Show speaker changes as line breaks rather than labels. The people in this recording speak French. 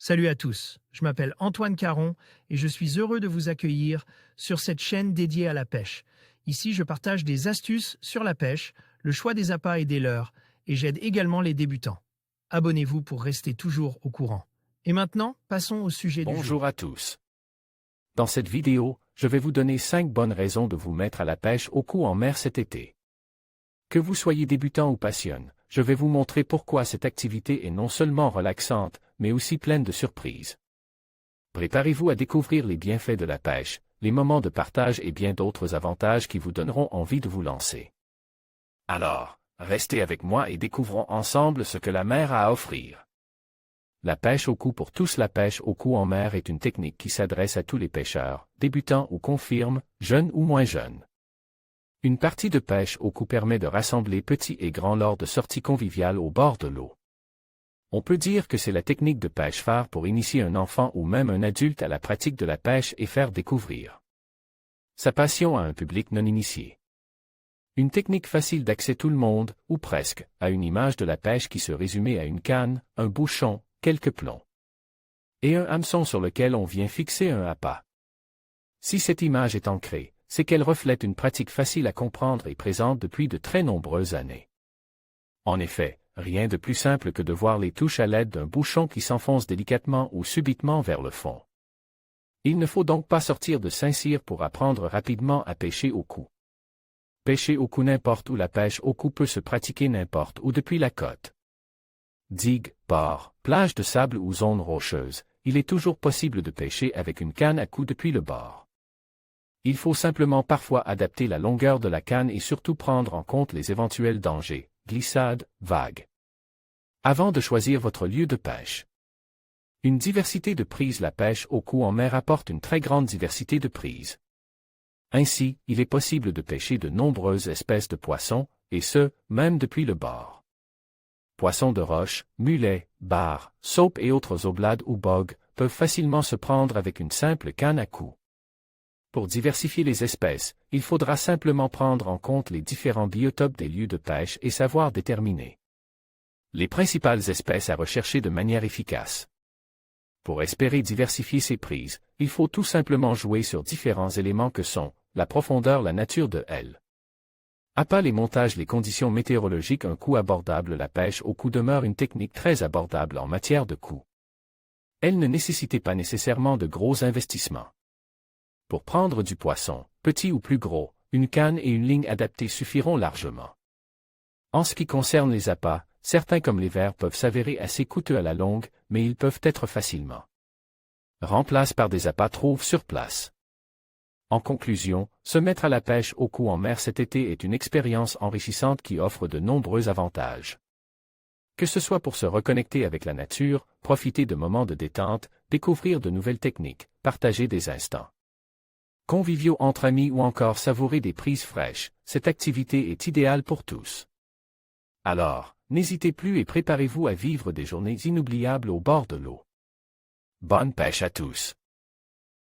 Salut à tous, je m'appelle Antoine Caron et je suis heureux de vous accueillir sur cette chaîne dédiée à la pêche. Ici, je partage des astuces sur la pêche, le choix des appâts et des leurres, et j'aide également les débutants. Abonnez-vous pour rester toujours au courant. Et maintenant, passons au sujet du jour.
Bonjour à tous. Dans cette vidéo, je vais vous donner 5 bonnes raisons de vous mettre à la pêche au coup en mer cet été. Que vous soyez débutant ou passionné, je vais vous montrer pourquoi cette activité est non seulement relaxante, mais aussi pleine de surprises. Préparez-vous à découvrir les bienfaits de la pêche, les moments de partage et bien d'autres avantages qui vous donneront envie de vous lancer. Alors, restez avec moi et découvrons ensemble ce que la mer a à offrir. La pêche au coup pour tous. La pêche au coup en mer est une technique qui s'adresse à tous les pêcheurs, débutants ou confirmes, jeunes ou moins jeunes. Une partie de pêche au coup permet de rassembler petits et grands lors de sorties conviviales au bord de l'eau. On peut dire que c'est la technique de pêche phare pour initier un enfant ou même un adulte à la pratique de la pêche et faire découvrir sa passion à un public non initié. Une technique facile d'accès tout le monde, ou presque, à une image de la pêche qui se résumait à une canne, un bouchon, quelques plombs et un hameçon sur lequel on vient fixer un appât. Si cette image est ancrée, c'est qu'elle reflète une pratique facile à comprendre et présente depuis de très nombreuses années. En effet, rien de plus simple que de voir les touches à l'aide d'un bouchon qui s'enfonce délicatement ou subitement vers le fond. Il ne faut donc pas sortir de Saint-Cyr pour apprendre rapidement à pêcher au coup. Pêcher au coup n'importe où. La pêche au coup peut se pratiquer n'importe où depuis la côte. Digue, port, plage de sable ou zone rocheuse, il est toujours possible de pêcher avec une canne à coup depuis le bord. Il faut simplement parfois adapter la longueur de la canne et surtout prendre en compte les éventuels dangers, glissades, vagues, avant de choisir votre lieu de pêche. Une diversité de prises. La pêche au coup en mer apporte une très grande diversité de prises. Ainsi, il est possible de pêcher de nombreuses espèces de poissons, et ce, même depuis le bord. Poissons de roche, mulets, bars, saupes et autres oblades ou bogues peuvent facilement se prendre avec une simple canne à coup. Pour diversifier les espèces, il faudra simplement prendre en compte les différents biotopes des lieux de pêche et savoir déterminer les principales espèces à rechercher de manière efficace. Pour espérer diversifier ses prises, il faut tout simplement jouer sur différents éléments que sont la profondeur, la nature de l'. Appât, les montages, les conditions météorologiques. Un coup abordable. La pêche au coup demeure une technique très abordable en matière de coût. Elle ne nécessitait pas nécessairement de gros investissements. Pour prendre du poisson, petit ou plus gros, une canne et une ligne adaptée suffiront largement. En ce qui concerne les appâts, certains comme les vers peuvent s'avérer assez coûteux à la longue, mais ils peuvent être facilement remplacés par des appâts trouvés sur place. En conclusion, se mettre à la pêche au coup en mer cet été est une expérience enrichissante qui offre de nombreux avantages. Que ce soit pour se reconnecter avec la nature, profiter de moments de détente, découvrir de nouvelles techniques, partager des instants conviviaux entre amis ou encore savourer des prises fraîches, cette activité est idéale pour tous. Alors, n'hésitez plus et préparez-vous à vivre des journées inoubliables au bord de l'eau. Bonne pêche à tous!